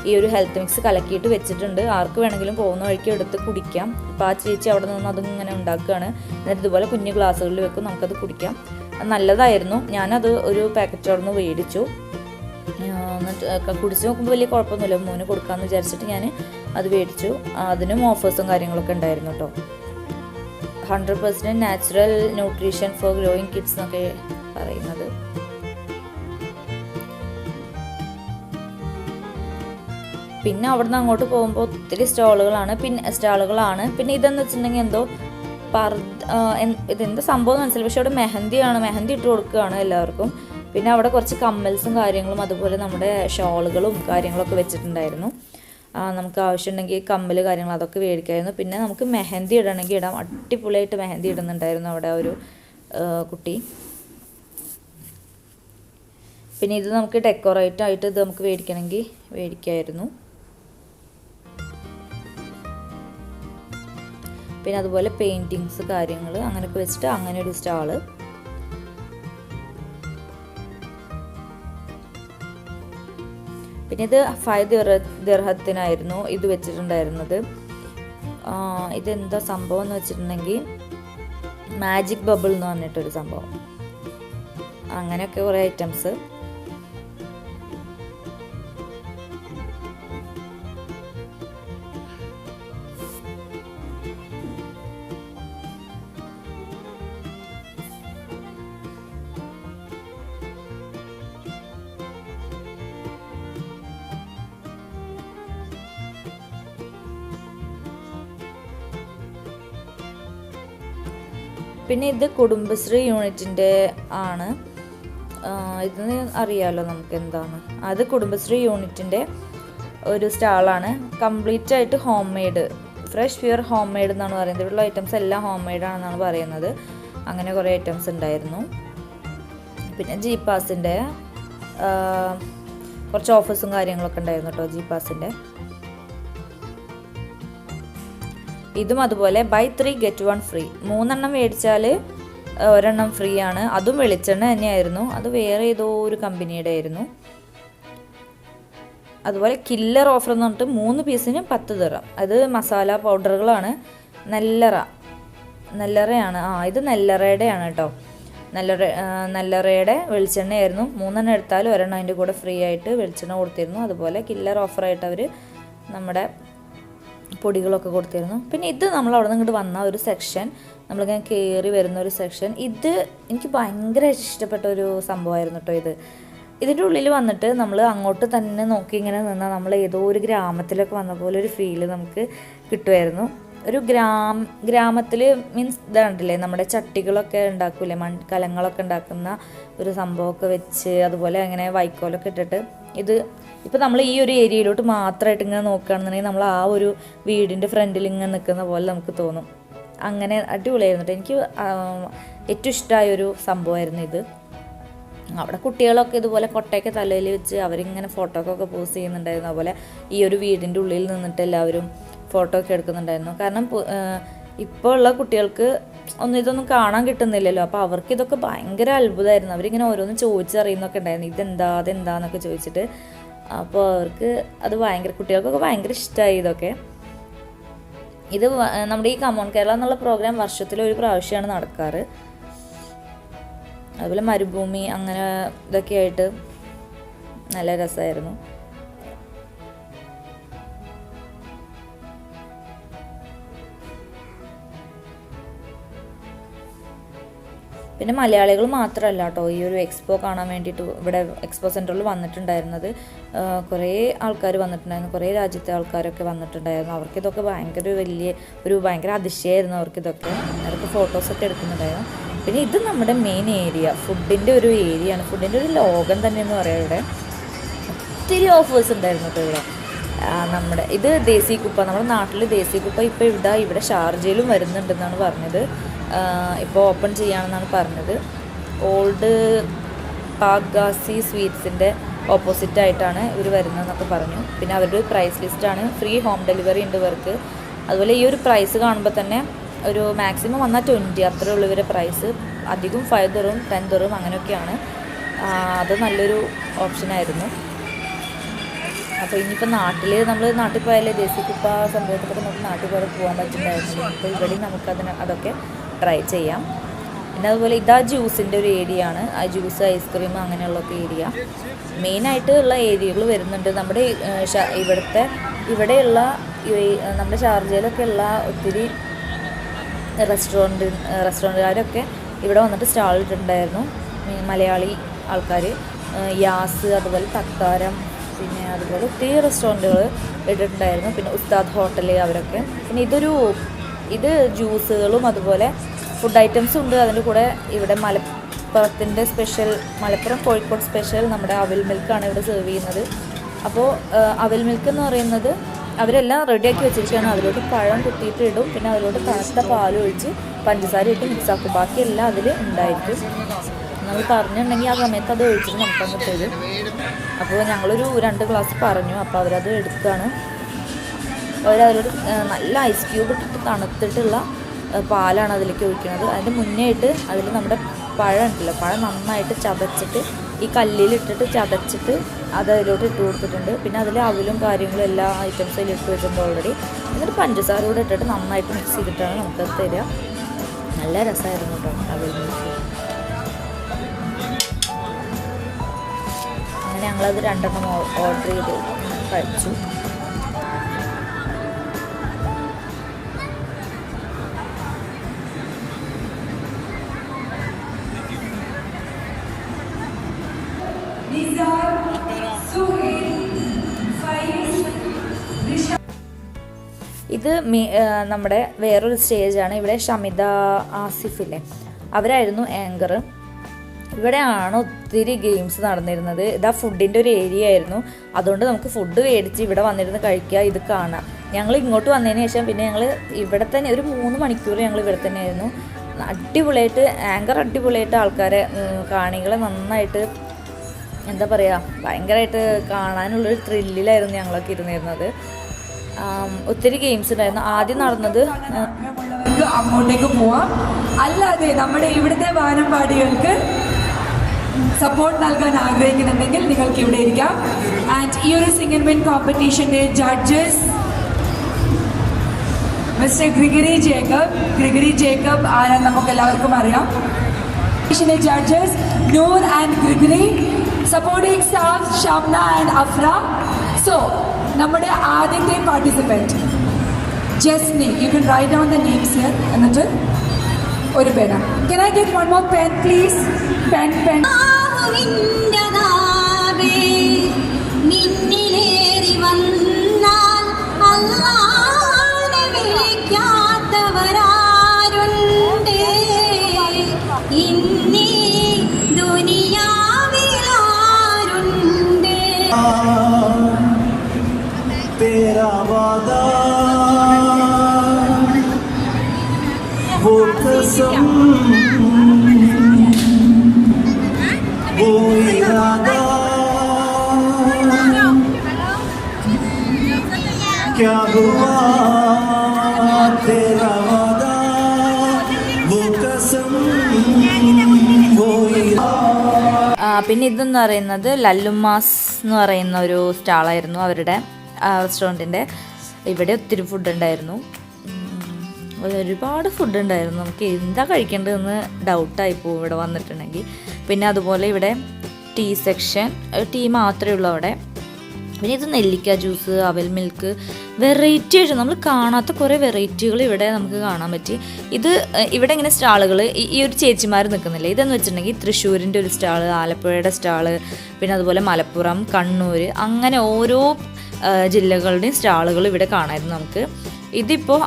ഈ ഒരു ഹെൽത്ത് മിക്സ് കലക്കിയിട്ട് വെച്ചിട്ടുണ്ട്. ആർക്ക് വേണമെങ്കിലും പോകുന്ന വഴിക്ക് എടുത്ത് കുടിക്കാം. അപ്പോൾ ആ ചേച്ചി അവിടെ നിന്ന് അതിങ്ങനെ ഉണ്ടാക്കുകയാണ്. എന്നിട്ട് ഇതുപോലെ കുഞ്ഞു ഗ്ലാസ്സുകളിൽ വെക്കും, നമുക്കത് കുടിക്കാം. നല്ലതായിരുന്നു. ഞാനത് ഒരു പാക്കറ്റ് അവിടെ നിന്ന് മേടിച്ചു. എന്നിട്ട് കുടിച്ച് നോക്കുമ്പോൾ വലിയ കുഴപ്പമൊന്നുമില്ല. മോന് കൊടുക്കാമെന്ന് വിചാരിച്ചിട്ട് ഞാൻ അത് മേടിച്ചു. അതിനും ഓഫേഴ്സും കാര്യങ്ങളൊക്കെ ഉണ്ടായിരുന്നു കേട്ടോ. 100% natural nutrition four growing kids എന്നൊക്കെ പറയുന്നത്. പിന്നെ അവിടുന്ന് അങ്ങോട്ട് പോകുമ്പോൾ ഒത്തിരി സ്റ്റാളുകളാണ്. പിന്നെ ഇതെന്ന് വെച്ചിട്ടുണ്ടെങ്കിൽ എന്തോ ഇതെന്താ സംഭവം മനസ്സിലായി. പക്ഷെ അവിടെ മെഹന്തി ഇട്ട് കൊടുക്കുകയാണ് എല്ലാവർക്കും. പിന്നെ അവിടെ കുറച്ച് കമ്മൽസും കാര്യങ്ങളും അതുപോലെ നമ്മുടെ ഷോളുകളും കാര്യങ്ങളൊക്കെ വെച്ചിട്ടുണ്ടായിരുന്നു. നമുക്ക് ആവശ്യമുണ്ടെങ്കിൽ കമ്മൽ കാര്യങ്ങൾ അതൊക്കെ മേടിക്കായിരുന്നു. പിന്നെ നമുക്ക് മെഹന്തി ഇടണമെങ്കിൽ ഇടാം. അടിപൊളിയായിട്ട് മെഹന്തി ഇടുന്നുണ്ടായിരുന്നു അവിടെ ഒരു കുട്ടി. പിന്നെ ഇത് നമുക്ക് ഡെക്കറേറ്റ് ആയിട്ട് ഇത് നമുക്ക് മേടിക്കണമെങ്കിൽ മേടിക്കായിരുന്നു. പിന്നെ അതുപോലെ പെയിൻറ്റിങ്സ് കാര്യങ്ങൾ അങ്ങനെയൊക്കെ വെച്ചിട്ട് അങ്ങനെ ഒരു സ്റ്റാള്. പിന്നെ ഇത് 5 ദിർഹത്തിനായിരുന്നു ഇത് വെച്ചിട്ടുണ്ടായിരുന്നത്. ഇതെന്താ സംഭവം എന്ന് വെച്ചിട്ടുണ്ടെങ്കിൽ മാജിക് ബബിൾ എന്ന് പറഞ്ഞിട്ടൊരു സംഭവം. അങ്ങനെയൊക്കെ കുറേ ഐറ്റംസ്. പിന്നെ ഇത് കുടുംബശ്രീ യൂണിറ്റിൻ്റെ ആണ്. ഇതിന് അറിയാമല്ലോ നമുക്ക് എന്താണ്. അത് കുടുംബശ്രീ യൂണിറ്റിൻ്റെ ഒരു സ്റ്റാളാണ്. കംപ്ലീറ്റ് ആയിട്ട് home made, fresh pure home made എന്നാണ് പറയുന്നത്. ഇവിടെയുള്ള ഐറ്റംസ് എല്ലാം ഹോം മെയ്ഡാണെന്നാണ് പറയുന്നത്. അങ്ങനെ കുറേ ഐറ്റംസ് ഉണ്ടായിരുന്നു. പിന്നെ ജി പാസിൻ്റെ കുറച്ച് ഓഫേഴ്സും കാര്യങ്ങളൊക്കെ ഉണ്ടായിരുന്നു കേട്ടോ. ജി പാസിൻ്റെ ഇതും അതുപോലെ ബൈ 3 get 1 ഫ്രീ. 3 എണ്ണം മേടിച്ചാൽ 1 എണ്ണം ഫ്രീ ആണ്. അതും വെളിച്ചെണ്ണ തന്നെയായിരുന്നു. അത് വേറെ ഏതോ ഒരു കമ്പനിയുടെ ആയിരുന്നു. അതുപോലെ കില്ലർ ഓഫർ എന്ന് പറഞ്ഞിട്ട് 3 പീസിന് 10 ദിർഹം. അത് മസാല പൗഡറുകളാണ്. നെല്ലറയാണ്. ഇത് നെല്ലറയുടെയാണ് കേട്ടോ. നെല്ലറയുടെ വെളിച്ചെണ്ണയായിരുന്നു. 3 എണ്ണം എടുത്താൽ 1 എണ്ണം അതിൻ്റെ കൂടെ ഫ്രീ ആയിട്ട് വെളിച്ചെണ്ണ കൊടുത്തിരുന്നു. അതുപോലെ കില്ലർ ഓഫറായിട്ട് അവർ നമ്മുടെ പൊടികളൊക്കെ കൊടുത്തിരുന്നു. പിന്നെ ഇത് നമ്മൾ അവിടെ നിന്ന് ഇങ്ങോട്ട് വന്ന ഒരു സെക്ഷൻ, നമ്മളിങ്ങനെ കയറി വരുന്ന ഒരു സെക്ഷൻ. ഇത് എനിക്ക് ഭയങ്കര ഇഷ്ടപ്പെട്ട ഒരു സംഭവമായിരുന്നു കേട്ടോ. ഇതിൻ്റെ ഉള്ളിൽ വന്നിട്ട് നമ്മൾ അങ്ങോട്ട് തന്നെ നോക്കി ഇങ്ങനെ നിന്നാൽ നമ്മൾ ഏതോ ഒരു ഗ്രാമത്തിലൊക്കെ വന്ന പോലെ ഒരു ഫീല് നമുക്ക് കിട്ടുമായിരുന്നു. ഒരു ഗ്രാമത്തിൽ മീൻസ് ഇതാണ്ടില്ലേ, നമ്മുടെ ചട്ടികളൊക്കെ ഉണ്ടാക്കൂലേ, കലങ്ങളൊക്കെ ഉണ്ടാക്കുന്ന ഒരു സംഭവമൊക്കെ വെച്ച്, അതുപോലെ അങ്ങനെ വൈക്കോലൊക്കെ ഇട്ടിട്ട്. ഇപ്പോൾ നമ്മൾ ഈ ഒരു ഏരിയയിലോട്ട് മാത്രമായിട്ട് ഇങ്ങനെ നോക്കുകയാണെന്നുണ്ടെങ്കിൽ നമ്മൾ ആ ഒരു വീടിൻ്റെ ഫ്രണ്ടിൽ ഇങ്ങനെ നിൽക്കുന്ന പോലെ നമുക്ക് തോന്നും. അങ്ങനെ അടിപൊളിയായിരുന്നു കേട്ടോ. എനിക്ക് ഏറ്റവും ഇഷ്ടമായൊരു സംഭവമായിരുന്നു ഇത്. അവിടെ കുട്ടികളൊക്കെ ഇതുപോലെ കൊട്ടയൊക്കെ തലയിൽ വെച്ച് അവരിങ്ങനെ ഫോട്ടോക്കൊക്കെ പോസ്റ്റ് ചെയ്യുന്നുണ്ടായിരുന്നു. അതുപോലെ ഈ ഒരു വീടിൻ്റെ ഉള്ളിൽ നിന്നിട്ട് എല്ലാവരും ഫോട്ടോ ഒക്കെ എടുക്കുന്നുണ്ടായിരുന്നു. കാരണം ഇപ്പോൾ ഉള്ള കുട്ടികൾക്ക് ഇതൊന്നും കാണാൻ കിട്ടുന്നില്ലല്ലോ. അപ്പോൾ അവർക്ക് ഇതൊക്കെ ഭയങ്കര അത്ഭുതമായിരുന്നു. അവരിങ്ങനെ ഓരോന്നും ചോദിച്ചറിയുന്നൊക്കെ ഉണ്ടായിരുന്നു, ഇതെന്താന്നൊക്കെ ചോദിച്ചിട്ട്. അപ്പോൾ അവർക്ക് അത് കുട്ടികൾക്കൊക്കെ ഭയങ്കര ഇഷ്ടമായി ഇതൊക്കെ. ഇത് നമ്മുടെ ഈ കമോൺ കേരള എന്നുള്ള പ്രോഗ്രാം വർഷത്തിൽ ഒരു പ്രാവശ്യമാണ് നടക്കാറ്. അതുപോലെ മരുഭൂമി അങ്ങനെ ഇതൊക്കെ ആയിട്ട് നല്ല രസമായിരുന്നു. പിന്നെ മലയാളികൾ മാത്രമല്ല കേട്ടോ ഈ ഒരു എക്സ്പോ കാണാൻ വേണ്ടിയിട്ട് ഇവിടെ എക്സ്പോ സെൻറ്ററിൽ വന്നിട്ടുണ്ടായിരുന്നത്. കുറേ ആൾക്കാർ വന്നിട്ടുണ്ടായിരുന്നു, കുറേ രാജ്യത്തെ ആൾക്കാരൊക്കെ വന്നിട്ടുണ്ടായിരുന്നു. അവർക്കിതൊക്കെ ഭയങ്കര അതിശയമായിരുന്നു അവർക്കിതൊക്കെ. അവർക്ക് ഫോട്ടോസൊക്കെ എടുക്കുന്നുണ്ടായിരുന്നു. പിന്നെ ഇത് നമ്മുടെ മെയിൻ ഏരിയ, ഫുഡിൻ്റെ ഒരു ഏരിയയാണ്, ഫുഡിൻ്റെ ഒരു ലോകം തന്നെയെന്ന് പറയാം. ഇവിടെ ഒത്തിരി ഓഫേഴ്സ് ഉണ്ടായിരുന്നു കേട്ടോ ഇവിടെ. ഇത് ദേശീയ കുപ്പ, നമ്മുടെ നാട്ടിൽ ദേശീയ കുപ്പ ഇപ്പോൾ ഇവിടെ ഷാർജയിലും വരുന്നുണ്ടെന്നാണ് പറഞ്ഞത്. ഇപ്പോൾ ഓപ്പൺ ചെയ്യാമെന്നാണ് പറഞ്ഞത്. ഓൾഡ് പാഗാസി സ്വീറ്റ്സിൻ്റെ ഓപ്പോസിറ്റായിട്ടാണ് ഇവർ വരുന്നതെന്നൊക്കെ പറഞ്ഞു. പിന്നെ അവരുടെ പ്രൈസ് ലിസ്റ്റാണ്, ഫ്രീ ഹോം ഡെലിവറി ഉണ്ട് ഇവർക്ക്. അതുപോലെ ഈ ഒരു പ്രൈസ് കാണുമ്പോൾ തന്നെ ഒരു മാക്സിമം വന്നാൽ 20 അത്രേ ഉള്ളൂ ഇവരുടെ പ്രൈസ്. അധികം 5 ദിർഹം 10 ദിർഹം അങ്ങനെയൊക്കെയാണ്. അത് നല്ലൊരു ഓപ്ഷനായിരുന്നു. അപ്പോൾ ഇനിയിപ്പോൾ നമ്മൾ നാട്ടിൽ പോയാലേ ദേശീയ കുപ്പ സംഭവത്തിലൊക്കെ നമുക്ക് നാട്ടിൽ പോലെ പോകാൻ പറ്റുന്നുണ്ടായിരുന്നു. ഇപ്പോൾ ഇവിടെ നമുക്ക് അതൊക്കെ ട്രൈ ചെയ്യാം. പിന്നെ അതുപോലെ ഇതാ ജ്യൂസിൻ്റെ ഒരു ഏരിയ ആണ്. ആ ജ്യൂസ്, ഐസ്ക്രീം അങ്ങനെയുള്ളൊക്കെ ഏരിയ മെയിനായിട്ട് ഉള്ള ഏരിയകൾ വരുന്നുണ്ട്. നമ്മുടെ ഇവിടെയുള്ള നമ്മുടെ ഷാർജയിലൊക്കെ ഉള്ള ഒത്തിരി റെസ്റ്റോറൻറ്റുകാരൊക്കെ ഇവിടെ വന്നിട്ട് സ്റ്റാൾ ഇട്ടിട്ടുണ്ടായിരുന്നു. മലയാളി ആൾക്കാർ, യാസ്, അതുപോലെ തക്കാരം, പിന്നെ അതുപോലെ ഒത്തിരി റെസ്റ്റോറൻറ്റുകൾ ഇട്ടിട്ടുണ്ടായിരുന്നു. പിന്നെ ഉസ്താദ് ഹോട്ടൽ അവരൊക്കെ. പിന്നെ ഇത് ജ്യൂസുകളും അതുപോലെ ഫുഡ് ഐറ്റംസും ഉണ്ട്. അതിൻ്റെ കൂടെ ഇവിടെ മലപ്പുറം കോഴിക്കോട് സ്പെഷ്യൽ നമ്മുടെ അവിൽ മിൽക്കാണ് ഇവിടെ സെർവ് ചെയ്യുന്നത്. അപ്പോൾ അവിൽ മിൽക്ക് എന്ന് പറയുന്നത് അവരെല്ലാം റെഡിയാക്കി വെച്ചിരിക്കുകയാണ്. അതിലോട്ട് പഴം കുത്തിയിട്ട് ഇടും, പിന്നെ അതിലോട്ട് തണുത്ത പാൽ ഒഴിച്ച് പഞ്ചസാര ഇട്ട് മിക്സാക്കും. ബാക്കിയെല്ലാം അതിൽ ഉണ്ടായിരിക്കും. നമ്മൾ പറഞ്ഞിട്ടുണ്ടെങ്കിൽ ആ സമയത്ത് അത് ഒഴിച്ചിട്ട് നമുക്കങ്ങ് തരും. അപ്പോൾ ഞങ്ങളൊരു 2 ഗ്ലാസ് പറഞ്ഞു. അപ്പോൾ അവരത് എടുക്കുകയാണ്. അവരതിലോട്ട് നല്ല ഐസ് ക്യൂബ് ഇട്ടിട്ട് തണുത്തിട്ടുള്ള പാലാണ് അതിലേക്ക് ഒഴിക്കുന്നത്. അതിൻ്റെ മുന്നേ ആയിട്ട് അതിൽ നമ്മുടെ പഴം ഉണ്ടല്ലോ, പഴം നന്നായിട്ട് ചതച്ചിട്ട് ഈ കല്ലിലിട്ടിട്ട് ചതച്ചിട്ട് അത് അതിലോട്ട് ഇട്ട് കൊടുത്തിട്ടുണ്ട്. പിന്നെ അതിൽ അവിലും കാര്യങ്ങളും എല്ലാ ഐറ്റംസും അതിൽ ഇട്ട് വെച്ചിട്ടുണ്ട് ഓൾറെഡി. എന്നിട്ട് പഞ്ചസാര കൂടെ ഇട്ടിട്ട് നന്നായിട്ട് മിക്സ് ചെയ്തിട്ടാണ് നമുക്കത് തരിക. നല്ല രസമായിരുന്നു കേട്ടോ അവിൽ മിക്സ്. അങ്ങനെ ഞങ്ങളത് 2 എണ്ണം ഓർഡർ ചെയ്ത് കഴിച്ചു. ഇത് നമ്മുടെ വേറൊരു സ്റ്റേജാണ്. ഇവിടെ ഷമിത ആസിഫില്ലേ, അവരായിരുന്നു ആങ്കർ. ഇവിടെയാണ് ഒത്തിരി ഗെയിംസ് നടന്നിരുന്നത്. ഇതാ ഫുഡിൻ്റെ ഒരു ഏരിയ ആയിരുന്നു. അതുകൊണ്ട് നമുക്ക് ഫുഡ് മേടിച്ച് ഇവിടെ വന്നിരുന്ന് കഴിക്കുക, ഇത് കാണാം. ഞങ്ങൾ ഇങ്ങോട്ട് വന്നതിന് ശേഷം പിന്നെ ഞങ്ങൾ ഇവിടെ തന്നെ ഒരു 3 മണിക്കൂർ ഞങ്ങൾ ഇവിടെ തന്നെ ആയിരുന്നു. അടിപൊളിയായിട്ട് ആങ്കർ അടിപൊളിയായിട്ട് ആൾക്കാരെ കാണികളെ നന്നായിട്ട് എന്താ പറയുക ഭയങ്കരമായിട്ട് കാണാനുള്ളൊരു ത്രില്ലിലായിരുന്നു ഞങ്ങളൊക്കെ ഇരുന്നിരുന്നത്. ഒത്തിരി ഗെയിംസ് ഉണ്ടായിരുന്നു. ആദ്യം നടന്നത് അങ്ങോട്ടേക്ക് പോവാം. അല്ലാതെ നമ്മുടെ ഇവിടുത്തെ വാനമ്പാടികൾക്ക് സപ്പോർട്ട് നൽകാൻ ആഗ്രഹിക്കുന്നുണ്ടെങ്കിൽ നിങ്ങൾക്ക് ഇവിടെ ഇരിക്കാം. ആൻഡ് ഈ ഒരു സിംഗ് ആൻഡ് വിൻ കോമ്പറ്റീഷന്റെ ജഡ്ജസ് മിസ്റ്റർ ഗ്രിഗറി ജേക്കബ് ആരാന്ന് നമുക്ക് എല്ലാവർക്കും അറിയാം. Judges Noor and Gregory, supporting staff Shamna and Afra. So നമ്മുടെ ആദ്യത്തെ participant Jasni, you can write down the names here. എന്നിട്ട് ഒരു പേന. Can I get one more pen please? Pen. നിന്നിലേറി വന്നാൽ അല്ലാഹുവിനെ വിളിക്കാത്തവരാരുണ്ട് ഇന്നീ ദുനിയാവിലാരുണ്ട്. तेरा वादा वो कसम वो इरादा क्या हुआ तेरा वादा वो कसम वो इरादा. പിന്നെ ഇതെന്ന് പറയുന്നത് ലല്ലുമാസ് എന്ന് പറയുന്ന ഒരു സ്റ്റാളായിരുന്നു അവരുടെ റെസ്റ്റോറൻറ്റിൻ്റെ. ഇവിടെ ഒത്തിരി ഫുഡ് ഉണ്ടായിരുന്നു, ഒരുപാട് ഫുഡ് ഉണ്ടായിരുന്നു. നമുക്ക് എന്താ കഴിക്കേണ്ടതെന്ന് ഡൗട്ടായി പോകും ഇവിടെ വന്നിട്ടുണ്ടെങ്കിൽ. പിന്നെ അതുപോലെ ഇവിടെ ടീ സെക്ഷൻ, ടീ മാത്രമേ ഉള്ളൂ അവിടെ. പിന്നെ ഇത് നെല്ലിക്ക ജ്യൂസ്, അവൽ മിൽക്ക്, വെറൈറ്റി ആയിട്ട് നമ്മൾ കാണാത്ത കുറേ വെറൈറ്റികൾ ഇവിടെ നമുക്ക് കാണാൻ പറ്റി. ഇത് ഇവിടെ ഇങ്ങനെ സ്റ്റാളുകൾ ഈ ഒരു ചേച്ചിമാർ നിൽക്കുന്നില്ല. ഇതെന്ന് വെച്ചിട്ടുണ്ടെങ്കിൽ തൃശ്ശൂരിൻ്റെ ഒരു സ്റ്റാള്, ആലപ്പുഴയുടെ സ്റ്റാള്, പിന്നെ അതുപോലെ മലപ്പുറം, കണ്ണൂർ, അങ്ങനെ ഓരോ ജില്ലകളുടെയും സ്റ്റാളുകൾ ഇവിടെ കാണാമായിരുന്നു നമുക്ക്. ഇതിപ്പോൾ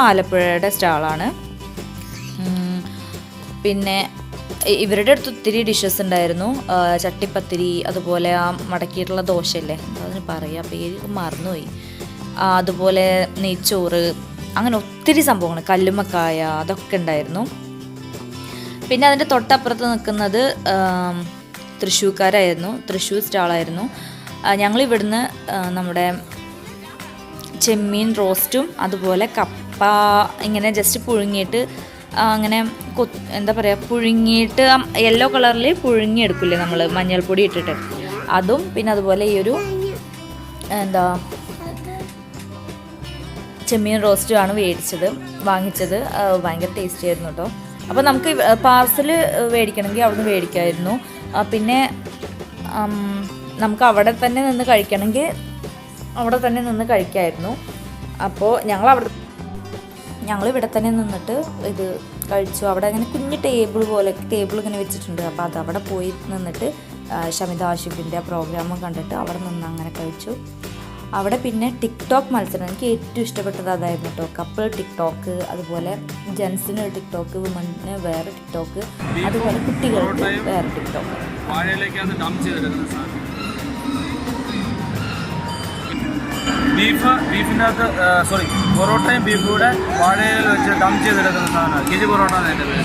ആലപ്പുഴയുടെ സ്റ്റാളാണ്. പിന്നെ ഇവരുടെ അടുത്ത് ഒത്തിരി ഡിഷസ് ഉണ്ടായിരുന്നു. ചട്ടിപ്പത്തിരി, അതുപോലെ ആ മടക്കിയിട്ടുള്ള ദോശയല്ലേ അതിന് പറയുക, പേര് മറന്നുപോയി. അതുപോലെ നെയ്ച്ചോറ്, അങ്ങനെ ഒത്തിരി സംഭവങ്ങൾ, കല്ലുമ്മക്കായ, അതൊക്കെ ഉണ്ടായിരുന്നു. പിന്നെ അതിൻ്റെ തൊട്ടപ്പുറത്ത് നിൽക്കുന്നത് തൃശ്ശൂർക്കാരായിരുന്നു, തൃശ്ശൂർ സ്റ്റാളായിരുന്നു. ഞങ്ങളിവിടുന്ന് നമ്മുടെ ചെമ്മീൻ റോസ്റ്റും അതുപോലെ കപ്പ ഇങ്ങനെ ജസ്റ്റ് പുഴുങ്ങിയിട്ട് അങ്ങനെ എന്താ പറയുക പുഴുങ്ങിയിട്ട് യെല്ലോ കളറിൽ പുഴുങ്ങിയെടുക്കില്ലേ നമ്മൾ മഞ്ഞൾപ്പൊടി ഇട്ടിട്ട്, അതും പിന്നെ അതുപോലെ ഈ ഒരു എന്താ ചെമ്മീൻ റോസ്റ്റുമാണ് വാങ്ങിച്ചത്. ഭയങ്കര ടേസ്റ്റി ആയിരുന്നു കേട്ടോ. അപ്പോൾ നമുക്ക് പാർസൽ മേടിക്കണമെങ്കിൽ അവിടുന്ന് മേടിക്കാമായിരുന്നു. പിന്നെ നമുക്ക് അവിടെ തന്നെ നിന്ന് കഴിക്കണമെങ്കിൽ അവിടെ തന്നെ നിന്ന് കഴിക്കാമായിരുന്നു. അപ്പോൾ ഞങ്ങളിവിടെ തന്നെ നിന്നിട്ട് ഇത് കഴിച്ചു. അവിടെ അങ്ങനെ കുഞ്ഞ് ടേബിൾ ഇങ്ങനെ വെച്ചിട്ടുണ്ട്. അപ്പോൾ അതവിടെ പോയി നിന്നിട്ട് ഷമിത ആഷിഖിൻ്റെ പ്രോഗ്രാം കണ്ടിട്ട് അവിടെ നിന്ന് അങ്ങനെ കഴിച്ചു. അവിടെ പിന്നെ ടിക്ടോക്ക് മത്സരം എനിക്ക് ഏറ്റവും ഇഷ്ടപ്പെട്ടത് അതായിരുന്നു കേട്ടോ. കപ്പിൾ ടിക്ടോക്ക്, അതുപോലെ ജെൻസിന് ഒരു ടിക്ടോക്ക്, വുമണിന് വേറെ ടിക്ടോക്ക്, അതുപോലെ കുട്ടികൾക്ക് വേറെ ടിക്ടോക്ക്. ബീഫിൻ്റെ അകത്ത് പൊറോട്ടയും ബീഫും കൂടെ വാഴയിൽ വെച്ച് ദം ചെയ്തെടുക്കുന്ന സാധനമാണ് കിഴി പൊറോട്ട എന്നതിൻ്റെ പേര്.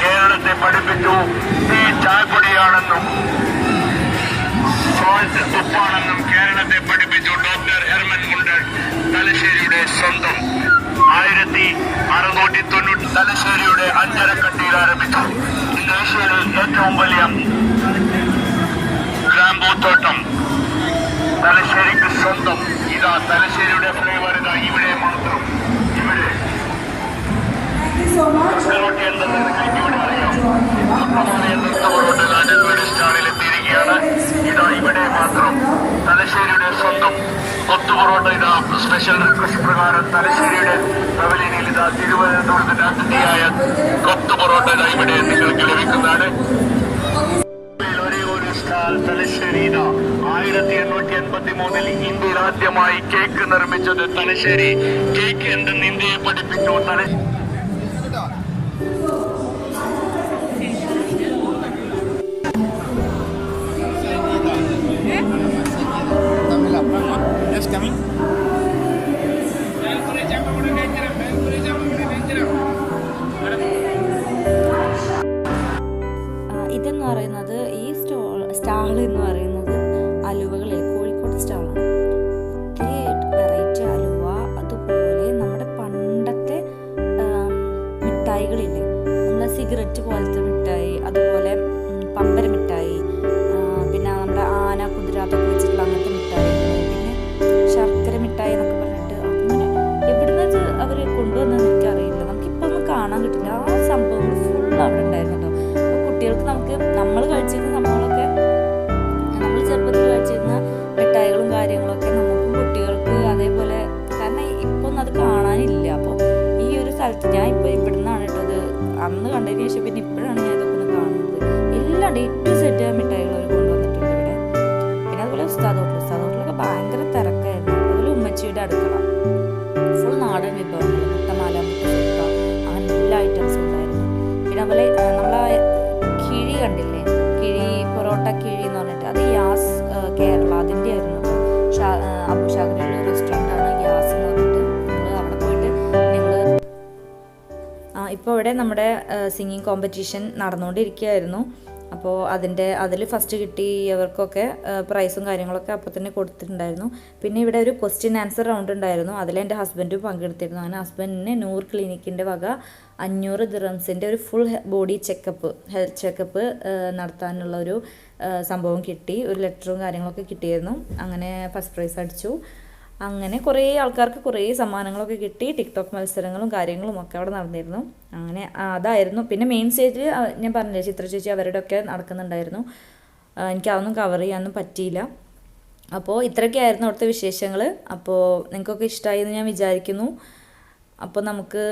കേരളത്തെ പഠിപ്പിച്ചു ഈ ചായപ്പൊടിയാണെന്നും ഉപ്പാണെന്നും കേരളത്തെ പഠിപ്പിച്ചു ഡോക്ടർ ഹെർമൻ മുണ്ടൻ, തലശ്ശേരിയുടെ സ്വന്തം. 1690 തലശ്ശേരിയുടെ അഞ്ചരക്കട്ടിയിൽ ആരംഭിച്ചു. ഇന്ന് ഏഷ്യയിലെ ഏറ്റവും വലിയ ഗ്രാമ്പൂത്തോട്ടം തലശ്ശേരിക്ക് സ്വന്തം. ഇതാ തലശ്ശേരിയുടെ ഫ്ലേവർ, ഇതാ ഇവിടെ മാത്രം. ഇവിടെ സ്റ്റാളിലെത്തിയിരിക്കുകയാണ്. ഇതാ ഇവിടെ മാത്രം തലശ്ശേരിയുടെ സ്വന്തം കൊത്തു പൊറോട്ട. ഇതാ സ്പെഷ്യൽ റിക്വസ്റ്റ് പ്രകാരം തലശ്ശേരിയുടെ പവലിയനിൽ ഇതാ തിരുവനന്തപുരത്തിന്റെ അതിഥിയായ കൊത്തു പൊറോട്ട ഇതാ ഇവിടെ നിങ്ങൾക്ക് ലഭിക്കുന്നതാണ്. ഒരേ ഒരു സ്റ്റാൾ തലശ്ശേരി. ഇതാ 1883 ഇന്ത്യയിൽ ആദ്യമായി കേക്ക് നിർമ്മിച്ചത് തലശ്ശേരി കേക്ക് എന്തെന്ന് ഇന്ത്യയെ പഠിപ്പിച്ചു. ഇതെന്ന് പറയുന്നത് ഈ സ്റ്റാൾ എന്ന് പറയുന്നത് അലുവകളിൽ കോഴിക്കോട് സ്റ്റാളാണ്. ഒത്തിരി വെറൈറ്റി അലുവ, അതുപോലെ നമ്മുടെ പണ്ടത്തെ മിഠായികളില്ലേ, നമ്മളെ സിഗരറ്റ് പോലത്തെ മിഠായി, അതുപോലെ പമ്പര മിഠായി, പിന്നെ നമ്മുടെ ആന കുതിര അതൊക്കെ വെച്ചിട്ടുള്ള അങ്ങനത്തെ മിഠായി, പിന്നെ ശർക്കര മിഠായി എന്നൊക്കെ പറഞ്ഞിട്ട് അങ്ങനെ എവിടുന്നത് അവർ കൊണ്ടുവന്നതെന്ന് എനിക്കറിയില്ല. നമുക്കിപ്പോൾ ഒന്നും കാണാൻ കിട്ടില്ല. ആ സംഭവങ്ങൾ ഫുൾ അവിടെ ഉണ്ടായിരുന്നു കേട്ടോ. അപ്പോൾ കുട്ടികൾക്ക് നമ്മൾ കഴിച്ചിരുന്ന സംഭവങ്ങളൊക്കെ, നമ്മൾ ചെറുപ്പത്തിൽ കഴിച്ചിരുന്ന മിഠായികളും കാര്യങ്ങളൊക്കെ നമുക്കും കുട്ടികൾക്ക് അതേപോലെ, കാരണം ഇപ്പം ഒന്നും അത് കാണാനില്ല. അപ്പോൾ ഈ ഒരു സ്ഥലത്ത് ഞാൻ ഇപ്പോൾ ഇവിടുന്നാണ് കേട്ടത്, അന്ന് കണ്ടതിന് ശേഷം പിന്നെ ഇപ്പോഴാണ് ഞാൻ ഇതൊക്കെ ഒന്ന് കാണുന്നത്. എല്ലാം ഡേറ്റ് സെറ്റ് മിഠായികൾ അവർ കൊണ്ടുവന്നിട്ടുണ്ട് ഇവിടെ. പിന്നെ അതുപോലെ ഉസ്താദ് ഹോട്ടലൊക്കെ ഭയങ്കര തിരക്കായിരുന്നു. അതുപോലെ ഉമ്മച്ചിയുടെ അടുക്കള ഫുൾ നാടൻ വിഭവങ്ങൾ, മുട്ടമാല, മുട്ടസുക്ക, അങ്ങനെ എല്ലാ ഐറ്റംസും ഉണ്ടായിരുന്നു. പിന്നെ അതുപോലെ നമ്മളെ കിഴി കണ്ടില്ലേ, കിഴി പൊറോട്ട കിഴി എന്ന് പറഞ്ഞിട്ട്, അത് യാസ് കേരള അതിൻ്റെ ആയിരുന്നു. അബുഷാഗറിലുള്ള റെസ്റ്റോറൻ്റാണ് യാസ് എന്ന് പറഞ്ഞിട്ട്. നിങ്ങൾ അവിടെ പോയിട്ട് ഇപ്പോൾ ഇവിടെ നമ്മുടെ സിംഗിങ് കോമ്പറ്റീഷൻ നടന്നുകൊണ്ടിരിക്കുകയായിരുന്നു. അപ്പോൾ അതിൽ ഫസ്റ്റ് കിട്ടിയവർക്കൊക്കെ പ്രൈസും കാര്യങ്ങളൊക്കെ അപ്പോൾ തന്നെ കൊടുത്തിട്ടുണ്ടായിരുന്നു. പിന്നെ ഇവിടെ ഒരു ക്വസ്റ്റ്യൻ ആൻസർ റൗണ്ട് ഉണ്ടായിരുന്നു. അതിൽ എൻ്റെ ഹസ്ബൻഡും പങ്കെടുത്തിരുന്നു. അങ്ങനെ ഹസ്ബൻഡിന് നൂർ ക്ലിനിക്കിൻ്റെ വക 500 ദിറംസിൻ്റെ ഒരു ഫുൾ ബോഡി ഹെൽത്ത് ചെക്കപ്പ് നടത്താനുള്ള ഒരു സംഭവം കിട്ടി. ഒരു ലെറ്ററും കാര്യങ്ങളൊക്കെ കിട്ടിയിരുന്നു. അങ്ങനെ ഫസ്റ്റ് പ്രൈസ് അടിച്ചു. അങ്ങനെ കുറേ ആൾക്കാർക്ക് കുറേ സമ്മാനങ്ങളൊക്കെ കിട്ടി. ടിക്ടോക്ക് മത്സരങ്ങളും കാര്യങ്ങളും ഒക്കെ അവിടെ നടന്നിരുന്നു. അങ്ങനെ അതായിരുന്നു. പിന്നെ മെയിൻ സ്റ്റേജിൽ ഞാൻ പറഞ്ഞില്ലേ, ചിത്ര ചേച്ചി അവരുടെയൊക്കെ നടക്കുന്നുണ്ടായിരുന്നു. എനിക്കതൊന്നും കവർ ചെയ്യാനൊന്നും പറ്റിയില്ല. അപ്പോൾ ഇത്രയൊക്കെയായിരുന്നു അവിടുത്തെ വിശേഷങ്ങൾ. അപ്പോൾ നിങ്ങൾക്കൊക്കെ ഇഷ്ടമായി എന്ന് ഞാൻ വിചാരിക്കുന്നു. അപ്പോൾ നിങ്ങൾക്ക്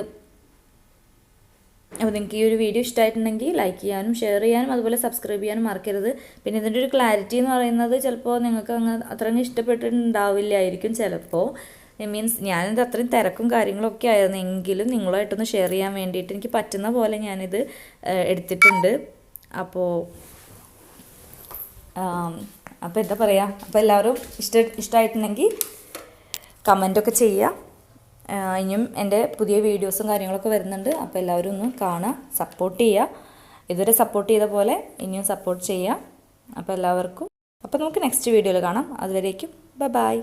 ഈ ഒരു വീഡിയോ ഇഷ്ടമായിട്ടുണ്ടെങ്കിൽ ലൈക്ക് ചെയ്യാനും ഷെയർ ചെയ്യാനും അതുപോലെ സബ്സ്ക്രൈബ് ചെയ്യാനും മറക്കരുത്. പിന്നെ ഇതിൻ്റെ ഒരു ക്ലാരിറ്റി എന്ന് പറയുന്നത് ചിലപ്പോൾ നിങ്ങൾക്ക് അത്രയും ഇഷ്ടപ്പെട്ടിട്ടുണ്ടാവില്ലായിരിക്കും. ചിലപ്പോൾ മീൻസ് ഞാനിത് അത്രയും തിരക്കും കാര്യങ്ങളൊക്കെ ആയിരുന്നു, എങ്കിലും നിങ്ങളുമായിട്ടൊന്ന് ഷെയർ ചെയ്യാൻ വേണ്ടിയിട്ട് എനിക്ക് പറ്റുന്ന പോലെ ഞാനിത് എടുത്തിട്ടുണ്ട്. അപ്പോൾ എന്താ പറയുക, അപ്പോൾ എല്ലാവരും ഇഷ്ടമായിട്ടുണ്ടെങ്കിൽ കമൻറ്റൊക്കെ ചെയ്യുക. ഇനിയും എൻ്റെ പുതിയ വീഡിയോസും കാര്യങ്ങളൊക്കെ വരുന്നുണ്ട്. അപ്പോൾ എല്ലാവരും ഒന്ന് കാണുക, സപ്പോർട്ട് ചെയ്യുക. ഇതുവരെ സപ്പോർട്ട് ചെയ്ത പോലെ ഇനിയും സപ്പോർട്ട് ചെയ്യുക. അപ്പോൾ എല്ലാവർക്കും, അപ്പോൾ നമുക്ക് നെക്സ്റ്റ് വീഡിയോയിൽ കാണാം. അതുവരേക്കും ബൈ.